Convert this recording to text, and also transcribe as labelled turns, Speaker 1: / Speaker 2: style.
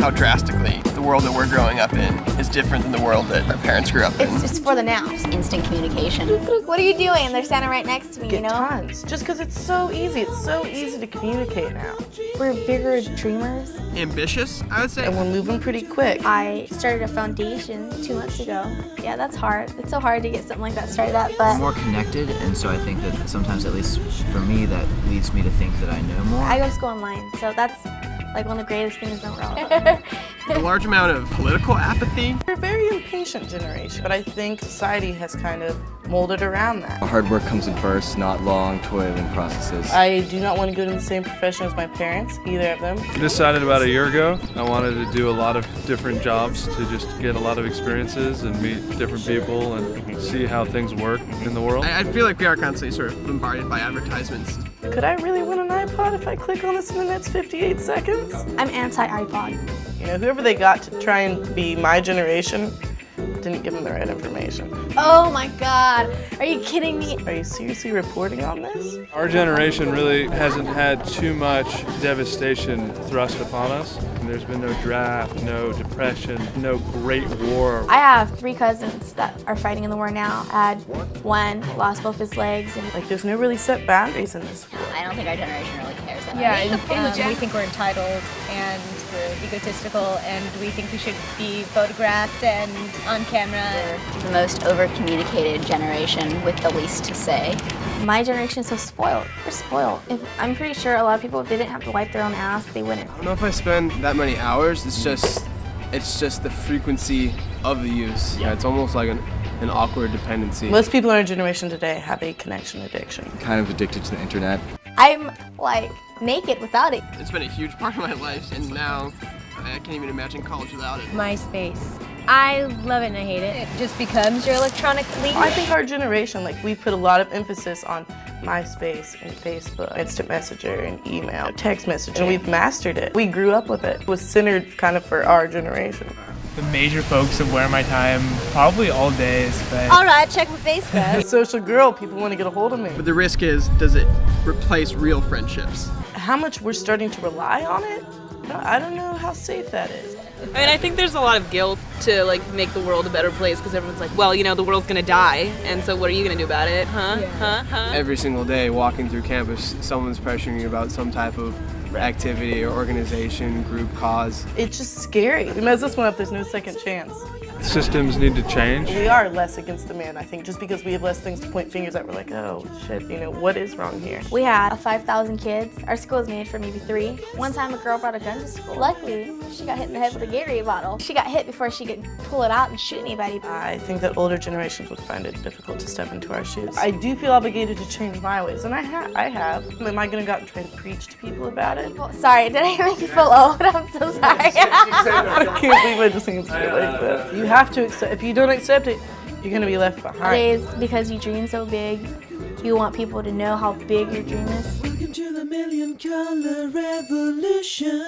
Speaker 1: how drastically the world that we're growing up in is different than the world that our parents grew up in.
Speaker 2: It's just for the now.
Speaker 3: Just instant communication.
Speaker 2: What are you doing? They're standing right next to me, you know?
Speaker 4: Tons. Just because it's so easy. It's so easy to communicate now.
Speaker 2: We're bigger dreamers.
Speaker 1: Ambitious, I would say.
Speaker 4: And we're moving pretty quick.
Speaker 2: I started a foundation 2 months ago. Yeah, that's hard. It's so hard to get something like that started up, but
Speaker 5: More connected, and so I think that sometimes, at least for me, that leads me to think that I know more.
Speaker 2: I go to school online, so that's like one of the greatest things in the world.
Speaker 1: A large amount of political apathy.
Speaker 4: We're a very impatient generation, but I think society has kind of molded around that.
Speaker 6: Hard work comes in first, not long, toiling processes.
Speaker 4: I do not want to go to the same profession as my parents, either of them.
Speaker 7: I decided about a year ago I wanted to do a lot of different jobs to just get a lot of experiences and meet different people and see how things work in the world.
Speaker 1: I feel like we are constantly sort of bombarded by advertisements.
Speaker 4: Could I really win an iPod if I click on this in the next 58 seconds?
Speaker 2: I'm anti-iPod.
Speaker 4: You know, whoever they got to try and be my generation didn't give them the right information.
Speaker 2: Oh my God, are you kidding me?
Speaker 4: Are you seriously reporting on this?
Speaker 7: Our generation really hasn't had too much devastation thrust upon us. There's been no draft, no depression, no great war.
Speaker 2: I have 3 cousins that are fighting in the war now. I had one lost both his legs. And
Speaker 4: Like, there's no really set boundaries in this world.
Speaker 3: I don't think our generation really cares that
Speaker 8: Yeah, we think we're entitled and we're egotistical and we think we should be photographed and on camera.
Speaker 3: The most over-communicated generation with the least to say.
Speaker 2: my generation is so spoiled. We're spoiled. I'm pretty sure a lot of people, if they didn't have to wipe their own ass, they wouldn't.
Speaker 1: I don't know if I spend that many hours. It's just the frequency of the use. Yeah, it's almost like an awkward dependency.
Speaker 4: Most people in our generation today have a connection addiction.
Speaker 6: Kind of addicted to the internet.
Speaker 2: I'm like naked without it.
Speaker 1: It's been a huge part of my life, and now I can't even imagine college without it.
Speaker 8: MySpace. I love it and I hate it. It just becomes your electronic leader.
Speaker 4: I think our generation, we put a lot of emphasis on MySpace and Facebook, instant messenger and email, text message, and we've mastered it. We grew up with it. It was centered kind of for our generation.
Speaker 9: The major focus of where my time probably all day is spent.
Speaker 8: All right, check my Facebook.
Speaker 4: Social girl, people want to get a hold of me.
Speaker 1: But the risk is, does it replace real friendships?
Speaker 4: How much we're starting to rely on it, I don't know how safe that is.
Speaker 10: I mean, I think there's a lot of guilt to make the world a better place because everyone's like, well, the world's gonna die, and so what are you gonna do about it, huh?
Speaker 8: Yeah.
Speaker 10: Huh?
Speaker 1: Every single day walking through campus, someone's pressuring you about some type of activity or organization, group, cause.
Speaker 4: It's just scary. We mess this one up, there's no second chance.
Speaker 7: Systems need to change.
Speaker 4: We are less against the man, I think, just because we have less things to point fingers at. We're like, oh shit, what is wrong here?
Speaker 2: We had 5,000 kids. Our school was made for maybe 3. One time a girl brought a gun to school. Luckily, she got hit in the head with a Gatorade bottle. She got hit before she could pull it out and shoot anybody.
Speaker 4: I think that older generations would find it difficult to step into our shoes. I do feel obligated to change my ways, and I have. Am I gonna go out and try to preach to people about it?
Speaker 2: Oh, sorry, did I make you feel old? I'm so sorry.
Speaker 4: I can't believe I just answered it like that. You have to accept. If you don't accept it, you're gonna be left behind.
Speaker 2: Nowadays, because you dream so big, you want people to know how big your dream is.
Speaker 11: Welcome to the Million Color Revolution.